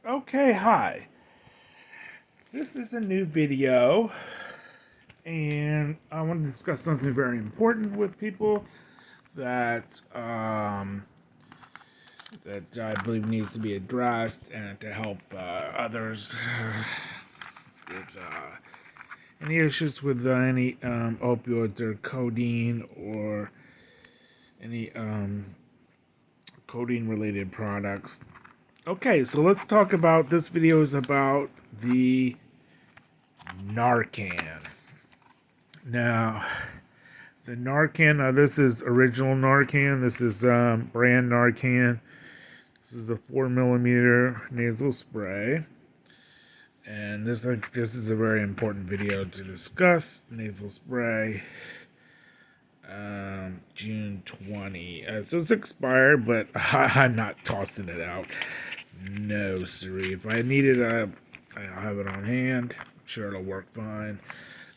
Okay, hi. This is a new video, and I want to discuss something very important with people that that I believe needs to be addressed and to help others with any issues with any opioids or codeine or any codeine related products. Okay, so let's talk about this video is about the Narcan. Now, the Narcan, this is original Narcan. This is brand Narcan. This is a 4 millimeter nasal spray. And this is a very important video to discuss. Nasal spray, June 20. So it's expired, but I'm not tossing it out. No, siree. If I need it, I'll have it on hand. I'm sure it'll work fine.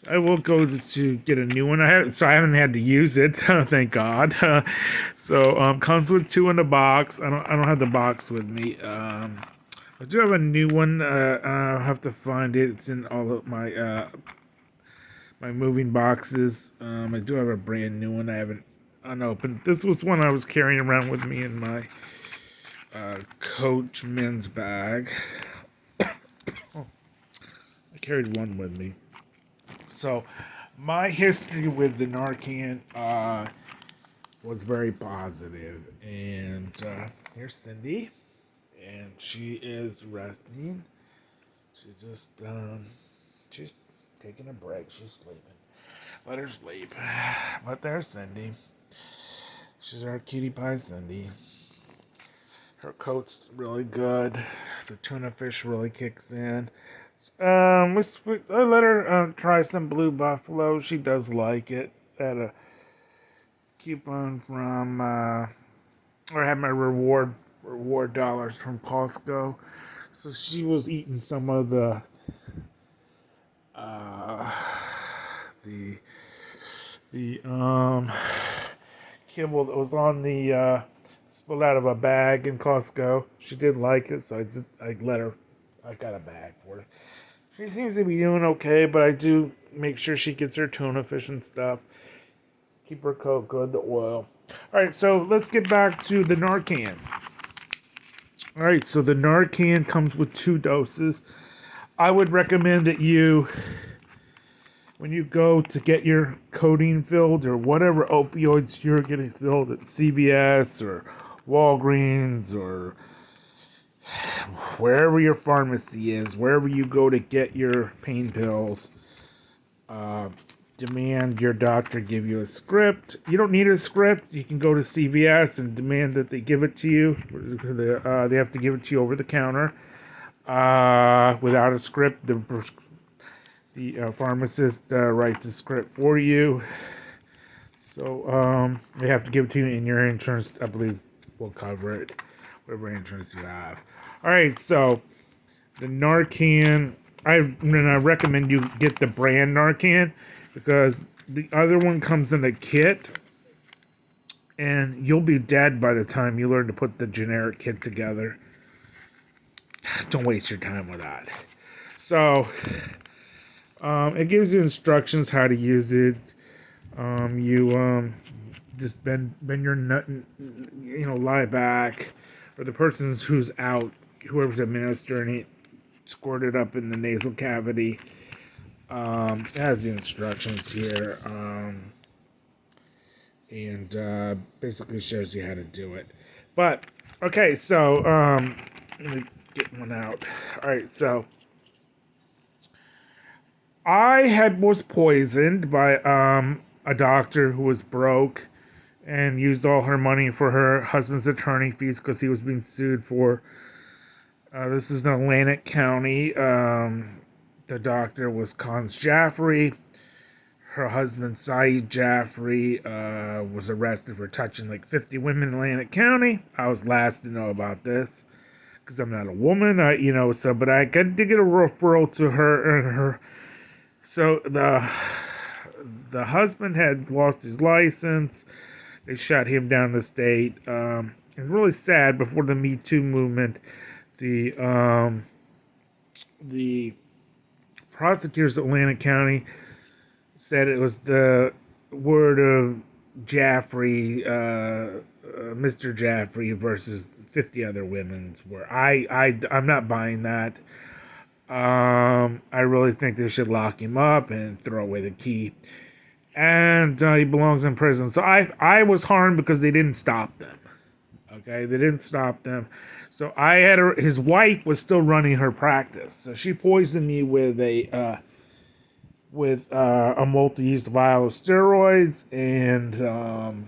I will go to get a new one. I haven't had to use it. Thank God. So comes with two in the box. I don't have the box with me. I do have a new one. I'll have to find it. It's in all of my my moving boxes. I do have a brand new one. I haven't unopened. This was one I was carrying around with me in my Coach men's bag. I carried one with me. So, my history with the Narcan was very positive. And here's Cindy. And she is resting. She's taking a break. She's sleeping. Let her sleep. But there's Cindy. She's our cutie pie Cindy. Her coat's really good. The tuna fish really kicks in. I let her try some Blue Buffalo. She does like it. I had a coupon from, or I had my reward dollars from Costco. So she was eating some of the kibble that was on the spilled out of a bag in Costco. She did like it, so I let her. I got a bag for her. She seems to be doing okay, but I do make sure she gets her tuna fish and stuff. Keep her coat good, the oil. All right, so let's get back to the Narcan. All right, so the Narcan comes with 2 doses. I would recommend that you, when you go to get your codeine filled or whatever opioids you're getting filled at CVS or Walgreens or wherever your pharmacy is, wherever you go to get your pain pills, demand your doctor give you a script. You don't need a script. You can go to CVS and demand that they give it to you. They have to give it to you over the counter. Without a script, the pharmacist writes the script for you. So they have to give it to you, and your insurance, I believe, will cover it, whatever insurance you have. All right, so the Narcan, I recommend you get the brand Narcan because the other one comes in a kit, and you'll be dead by the time you learn to put the generic kit together. Don't waste your time with that. So it gives you instructions how to use it. You just bend your nut, lie back, or the person who's out, whoever's administering it, squirt it up in the nasal cavity. It has the instructions here, and basically shows you how to do it. But okay, so let me get one out. All right, so was poisoned by a doctor who was broke and used all her money for her husband's attorney fees because he was being sued for. This is in Atlantic County. The doctor was Cons Jaffrey. Her husband, Saeed Jaffrey, was arrested for touching like 50 women in Atlantic County. I was last to know about this because I'm not a woman, but I did get a referral to her and her. So the husband had lost his license. They shut him down the state. It's really sad before the Me Too movement. The the prosecutors of Atlantic County said it was the word of Jaffrey, Mr. Jaffrey versus 50 other women's. Where I'm not buying that. I really think they should lock him up and throw away the key. And he belongs in prison. So I was harmed because they didn't stop them. Okay, they didn't stop them. So his wife was still running her practice. So she poisoned me with a multi-use vial of steroids, and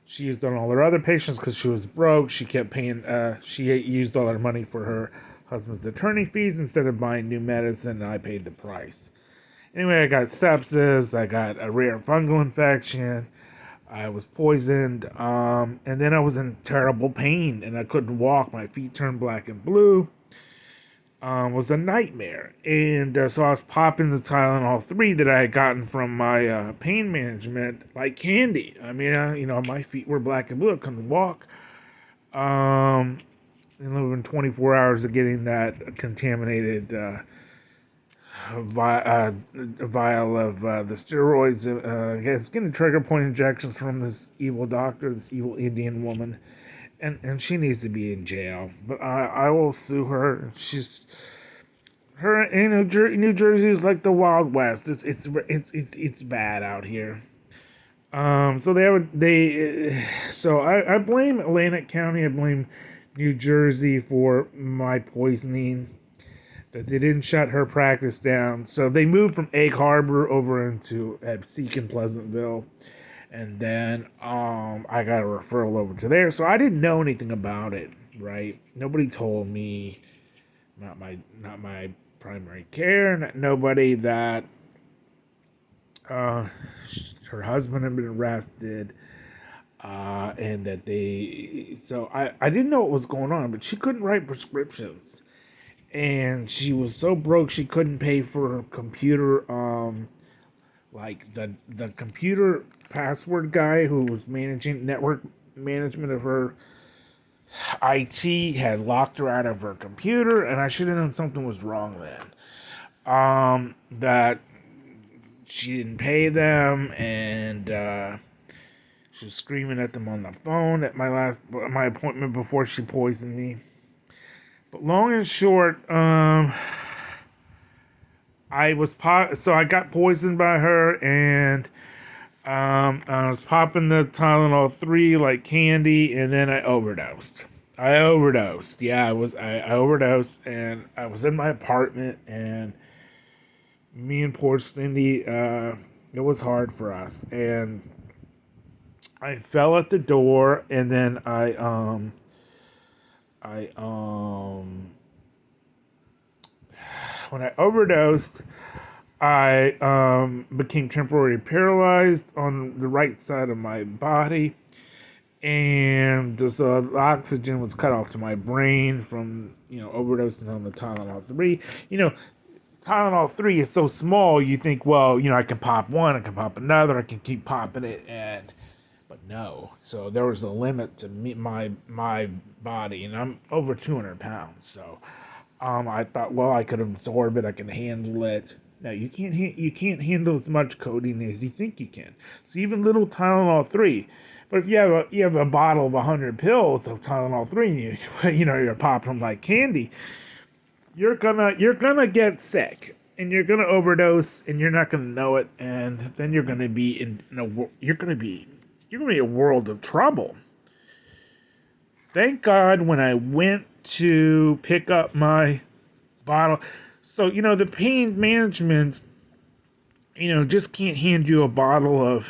she used on all her other patients because she was broke. She kept paying. She used all her money for her husband's attorney fees instead of buying new medicine, and I paid the price. Anyway, I got sepsis. I got a rare fungal infection. I was poisoned, and then I was in terrible pain, and I couldn't walk. My feet turned black and blue. Was a nightmare, and so I was popping the Tylenol 3 that I had gotten from my pain management like candy. I mean, my feet were black and blue. I couldn't walk. And within 24 hours of getting that contaminated vial of the steroids, it's getting trigger point injections from this evil doctor, this evil Indian woman. And she needs to be in jail. But I will sue her. New Jersey is like the Wild West. It's bad out here. So I blame Atlantic County. I blame New Jersey for my poisoning. That they didn't shut her practice down. So they moved from Egg Harbor over into Absecon in Pleasantville. And then I got a referral over to there. So I didn't know anything about it, right? Nobody told me, not my primary care, nobody that her husband had been arrested, and that so I didn't know what was going on, but she couldn't write prescriptions. And she was so broke she couldn't pay for her computer, like the computer password guy who was managing network management of her IT had locked her out of her computer, and I should have known something was wrong then. That she didn't pay them, and she was screaming at them on the phone at my appointment before she poisoned me. But long and short, I got poisoned by her, and I was popping the Tylenol 3 like candy, and then I overdosed. Yeah, I overdosed, and I was in my apartment, and me and poor Cindy, it was hard for us, and I fell at the door, and then when I overdosed, I became temporarily paralyzed on the right side of my body, and so the oxygen was cut off to my brain from overdosing on the Tylenol 3. Tylenol 3 is so small, you think, well, I can pop one, I can pop another, I can keep popping it, but no. So there was a limit to my body, and I'm over 200 pounds, so I thought, well, I could absorb it, I can handle it. No, you can't handle as much codeine as you think you can. So even little Tylenol 3, but if you have a bottle of 100 pills of Tylenol 3, and you're popping them like candy, you're gonna get sick, and you're gonna overdose, and you're not gonna know it, and then you're gonna be you're gonna be a world of trouble. Thank God when I went to pick up my bottle. So, the pain management, just can't hand you a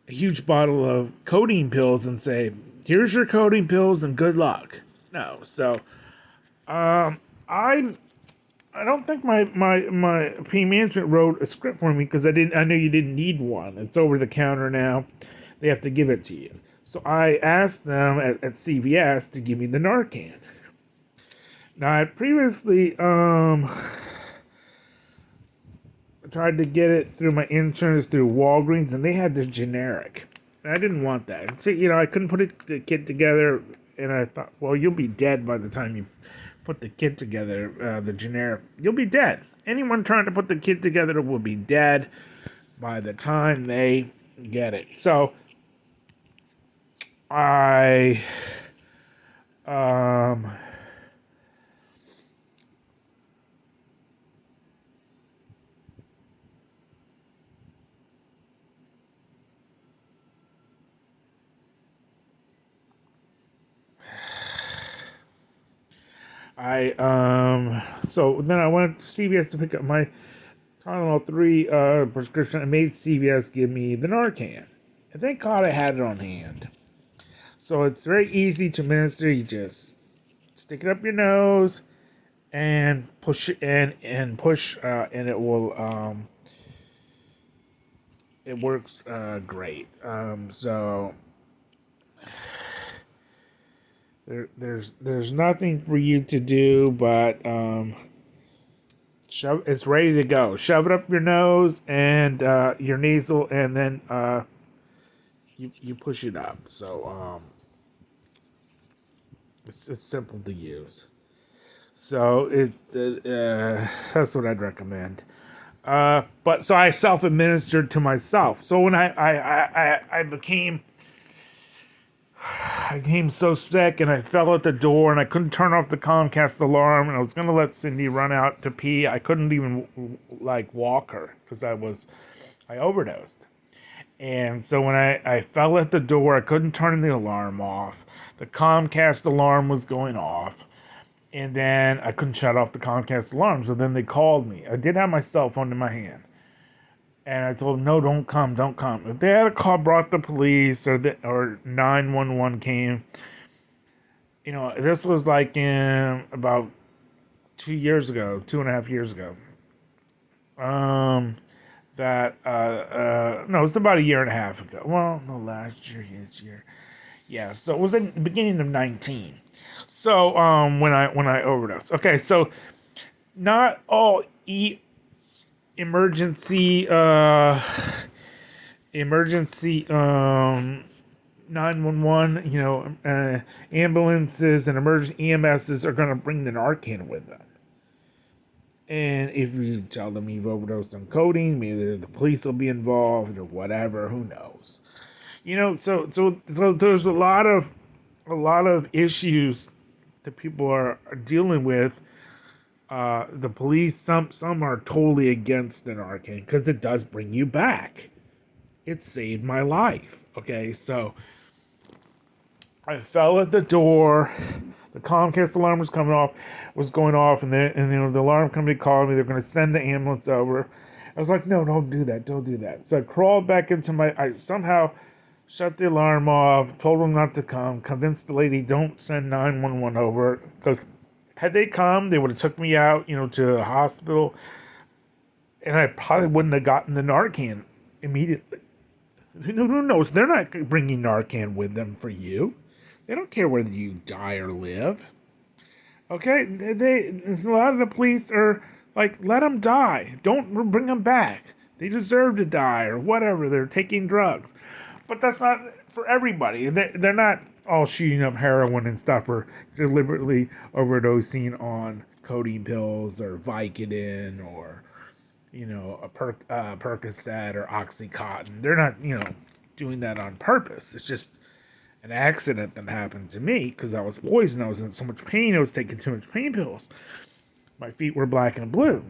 huge bottle of codeine pills and say, here's your codeine pills and good luck. No. So, I don't think my pain management wrote a script for me because I know you didn't need one. It's over the counter now. They have to give it to you. So I asked them at CVS to give me the Narcan. Now, I previously tried to get it through my insurance through Walgreens, and they had this generic. And I didn't want that. So, I couldn't put the kit together. And I thought, well, you'll be dead by the time you put the kit together, the generic. You'll be dead. Anyone trying to put the kit together will be dead by the time they get it. So I so then I went to CVS to pick up my Tylenol 3 prescription. I made CVS give me the Narcan. And thank God I had it on hand. So it's very easy to administer. You just stick it up your nose and push it and push, and it will, it works great. So there's nothing for you to do but shove. It's ready to go. Shove it up your nose and your nasal, and then you push it up. So it's simple to use. So that's what I'd recommend. But so I self-administered to myself. So when I became so sick and I fell at the door and I couldn't turn off the Comcast alarm, and I was gonna let Cindy run out to pee. I couldn't even walk her because I overdosed. And so when I fell at the door, I couldn't turn the alarm off. The Comcast alarm was going off. And then I couldn't shut off the Comcast alarm. So then they called me. I did have my cell phone in my hand. And I told them, no, don't come. If they had a call, brought the police or 911 came. This was like in about 2 years ago, 2.5 years ago. No, it's about a year and a half ago. Well, no, last year, this year. Yeah, so it was in the beginning of 19. So when I overdosed. Okay, so not all emergency 911, ambulances and emergency EMSs are going to bring the Narcan with them. And if you tell them you've overdosed on codeine, maybe the police will be involved or whatever. Who knows? So there's a lot of issues that people are dealing with. The police, some are totally against the Narcan because it does bring you back. It saved my life. Okay, so I fell at the door. The Comcast alarm was going off, and the alarm company called me. They're going to send the ambulance over. I was like, no, don't do that. So I crawled back I somehow shut the alarm off, told them not to come, convinced the lady, don't send 911 over, because had they come, they would have took me out, to a hospital, and I probably wouldn't have gotten the Narcan immediately. Who knows? They're not bringing Narcan with them for you. They don't care whether you die or live. Okay? A lot of the police are like, let them die. Don't bring them back. They deserve to die or whatever. They're taking drugs. But that's not for everybody. They're not all shooting up heroin and stuff or deliberately overdosing on codeine pills or Vicodin or, a Percocet or Oxycontin. They're not, doing that on purpose. It's just an accident that happened to me because I was poisoned. I was in so much pain. I was taking too much pain pills. My feet were black and blue.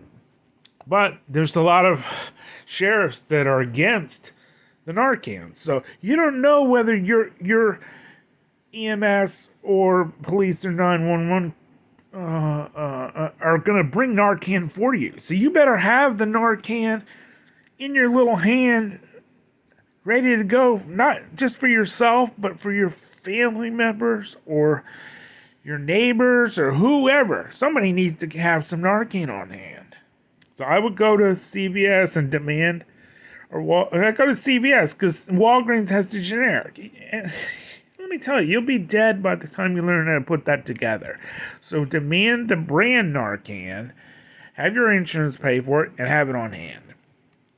But there's a lot of sheriffs that are against the Narcan. So you don't know whether your EMS or police or 911 are going to bring Narcan for you. So you better have the Narcan in your little hand ready to go, not just for yourself, but for your family members or your neighbors or whoever. Somebody needs to have some Narcan on hand. So I would go to CVS and demand, I go to CVS because Walgreens has the generic. And let me tell you, you'll be dead by the time you learn how to put that together. So demand the brand Narcan, have your insurance pay for it, and have it on hand.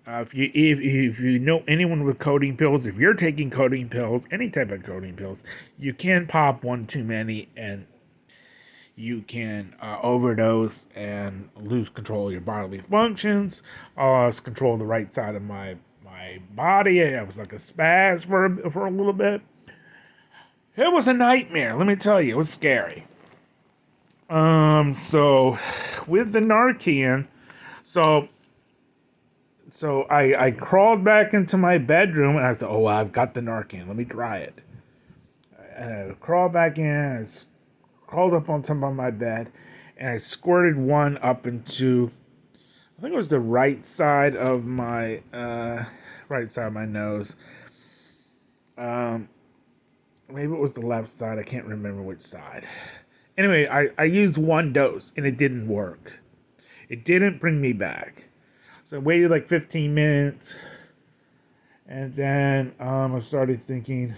If you know anyone with codeine pills, if you're taking codeine pills, any type of codeine pills, you can pop one too many, and you can overdose and lose control of your bodily functions. I lost control of the right side of my body. I was like a spaz for a little bit. It was a nightmare. Let me tell you, it was scary. So with the Narcan, so I crawled back into my bedroom and I said, "Oh, I've got the Narcan. Let me try it." And I crawled back in. Crawled up on top of my bed, and I squirted one up into, I think it was the right side of my nose. Maybe it was the left side. I can't remember which side. Anyway, I used one dose and it didn't work. It didn't bring me back. So I waited like 15 minutes, and then I started thinking,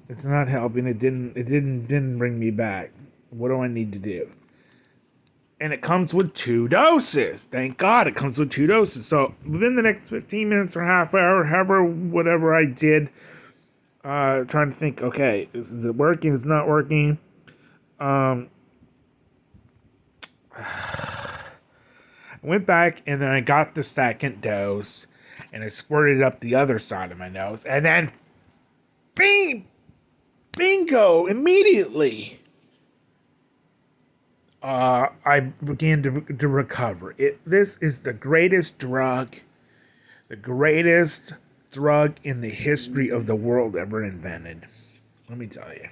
it's not helping. It didn't bring me back. What do I need to do? And it comes with 2 doses. Thank God it comes with 2 doses. So within the next 15 minutes or half hour, however, whatever I did, trying to think, okay, is it working? It's not working. I went back and then I got the second dose and I squirted it up the other side of my nose. And then, bing, bingo, immediately. I began to recover. This is the greatest drug in the history of the world ever invented. Let me tell you,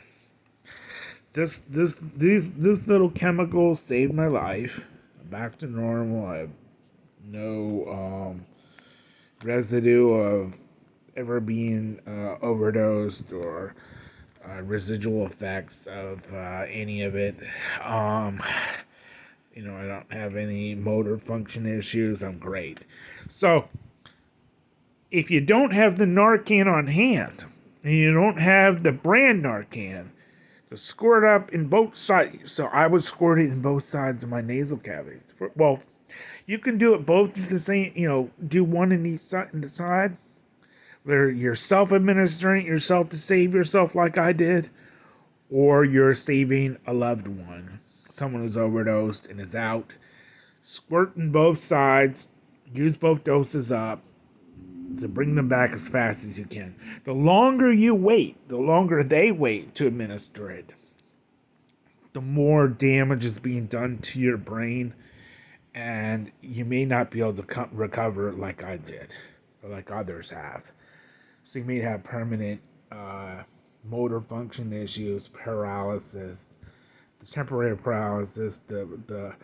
this little chemical saved my life. I'm back to normal. I have no residue of ever being overdosed or residual effects of any of it. I don't have any motor function issues. I'm great. So, if you don't have the Narcan on hand, and you don't have the brand Narcan, to squirt up in both sides. So I would squirt it in both sides of my nasal cavities. You can do it both at the same, do one in each side. Whether you're self-administering yourself to save yourself like I did, or you're saving a loved one, someone who's overdosed and is out. Squirt in both sides, use both doses up to bring them back as fast as you can. The longer you wait, the longer they wait to administer it, the more damage is being done to your brain, and you may not be able to recover like I did, or like others have. So you may have permanent motor function issues, paralysis, the temporary paralysis, the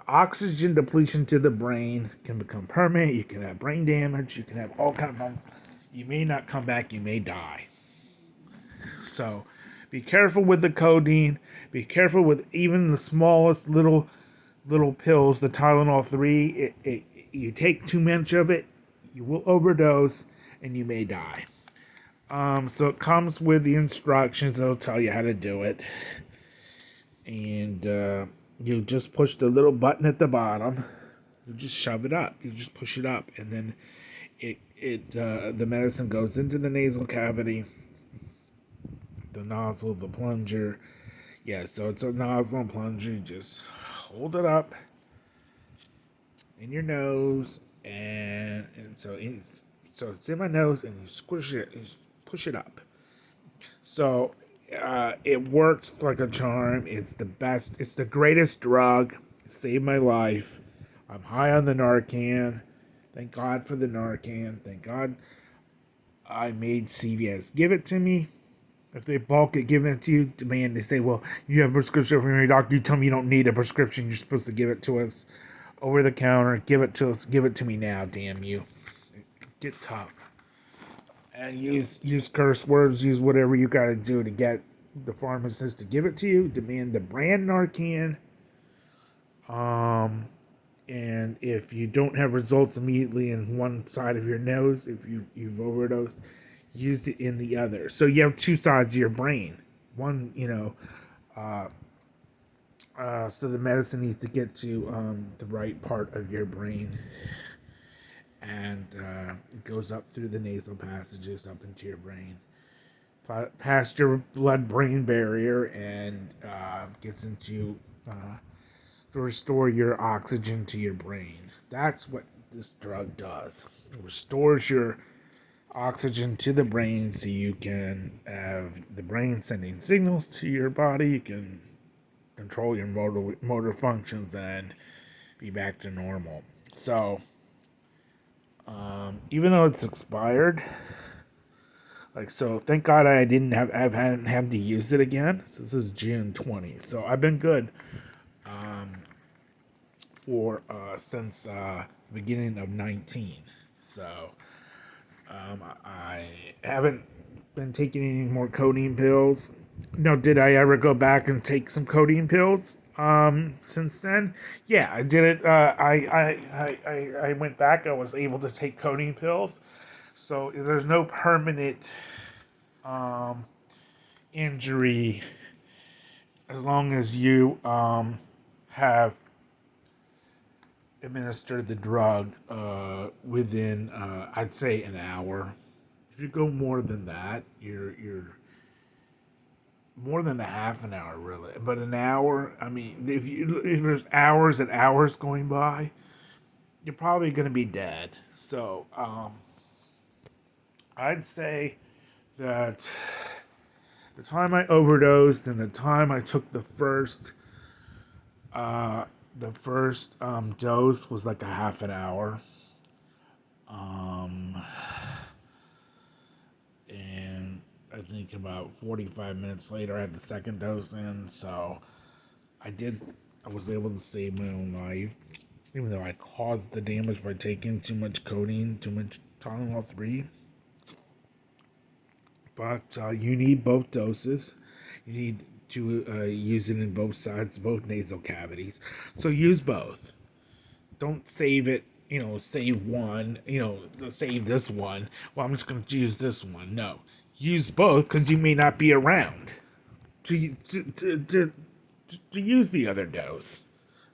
oxygen depletion to the brain can become permanent. You can have brain damage. You can have all kinds of problems. You may not come back. You may die. So be careful with the codeine. Be careful with even the smallest little pills, the Tylenol 3. You take too much of it, you will overdose, and you may die. So it comes with the instructions. It'll tell you how to do it. And you just push the little button at the bottom. You just shove it up. You just push it up, and then the medicine goes into the nasal cavity, the nozzle, the plunger. Yeah, so it's a nozzle and plunger. You just hold it up in your nose, and so it's in my nose, and you squish it, you push it up. So it works like a charm. It's the best. It's the greatest drug. It saved my life. I'm high on the Narcan. Thank God for the Narcan. Thank God I made CVS give it to me. If they bulk it, give it to you, demand, they say, well, you have a prescription from your doctor. You tell me you don't need a prescription. You're supposed to give it to us over the counter. Give it to us. Give it to me now, damn you. Get tough. And use curse words. Use whatever you got to do to get the pharmacist to give it to you. Demand the brand Narcan. And if you don't have results immediately in one side of your nose, if you've overdosed, use it in the other. So you have 2 sides of your brain. One, so the medicine needs to get to the right part of your brain. and it goes up through the nasal passages up into your brain, past your blood-brain barrier, and gets into to restore your oxygen to your brain. That's what this drug does. It restores your oxygen to the brain so you can have the brain sending signals to your body. You can control your motor functions and be back to normal. So, even though it's expired, thank God I hadn't had to use it again. So this is June 20th. So I've been good for since the beginning of 19. So I haven't been taking any more codeine pills. No, did I ever go back and take some codeine pills since then? Yeah, I did it. I went back. I was able to take codeine pills. So there's no permanent injury as long as you have administered the drug within I'd say an hour. If you go more than that, you're more than a half an hour really. But an hour, I mean, if there's hours and hours going by, you're probably gonna be dead. So I'd say that the time I overdosed and the time I took the first dose was like a half an hour. And I think about 45 minutes later I had the second dose in, so I was able to save my own life. Even though I caused the damage by taking too much codeine, too much Tylenol 3. But you need both doses. You need to use it in both sides, both nasal cavities. So use both. Don't save it, save one, save this one. Well, I'm just going to use this one. No. Use both because you may not be around to use the other dose.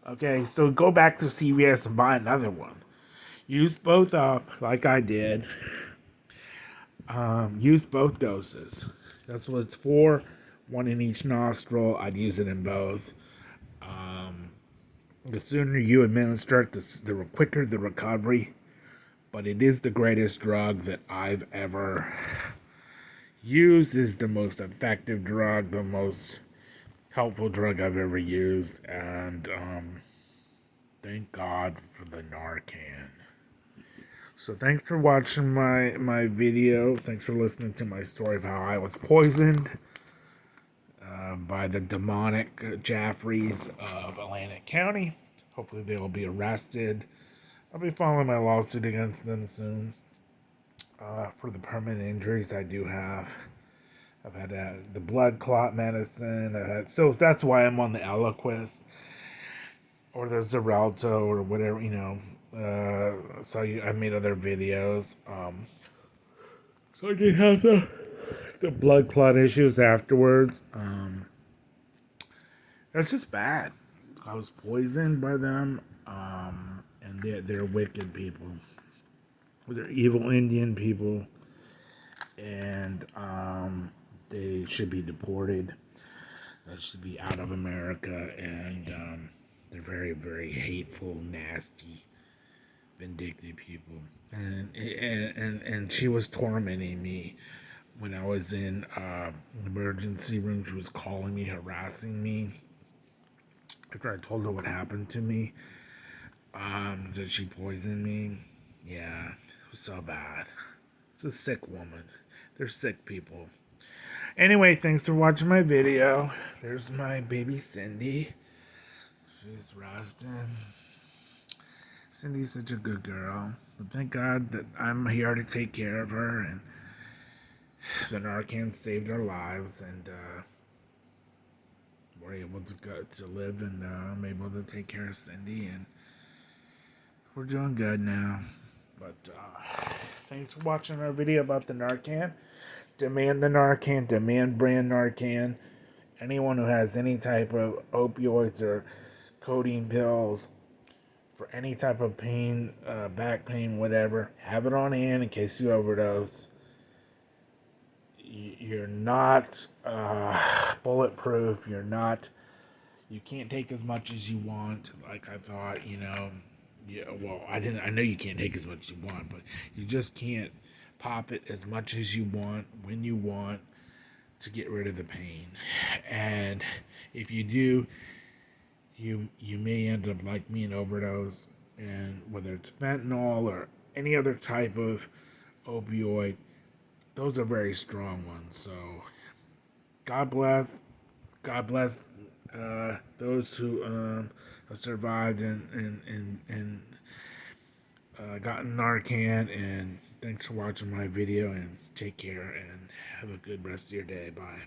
Okay, so go back to CVS and buy another one. Use both up like I did. Use both doses. That's what it's for. One in each nostril. I'd use it in both. The sooner you administer it, the quicker the recovery. But it is the greatest drug that I've ever used. Is the most effective drug, the most helpful drug I've ever used, and thank God for the Narcan. So thanks for watching my video. Thanks for listening to my story of how I was poisoned by the demonic Jaffreys of Atlantic County. Hopefully they will be arrested. I'll be filing my lawsuit against them soon for the permanent injuries I do have. I've had the blood clot medicine. So that's why I'm on the Eliquis or the Xarelto or whatever, so I made other videos. So I did have the blood clot issues afterwards. It's just bad. I was poisoned by them, and they're wicked people. They're evil Indian people, and they should be deported. They should be out of America, and they're very, very hateful, nasty, vindictive people. And she was tormenting me when I was in the emergency room. She was calling me, harassing me. After I told her what happened to me, that she poisoned me. Yeah, it was so bad. It's a sick woman. They're sick people. Anyway, thanks for watching my video. There's my baby Cindy. She's resting. Cindy's such a good girl. But thank God that I'm here to take care of her, and the Narcan saved our lives, and we're able to go to live, and I'm able to take care of Cindy, and we're doing good now. But thanks for watching our video about the Narcan. Demand the Narcan. Demand brand Narcan. Anyone who has any type of opioids or codeine pills, for any type of pain, back pain, whatever. Have it on hand in case you overdose. You're not bulletproof. You're not. You can't take as much as you want. Like I thought, Yeah, well, I didn't. I know you can't take as much as you want, but you just can't pop it as much as you want when you want to get rid of the pain. And if you do, you may end up like me and overdose. And whether it's fentanyl or any other type of opioid, those are very strong ones. So God bless. God bless those who have survived and gotten Narcan. And thanks for watching my video. And take care and have a good rest of your day. Bye.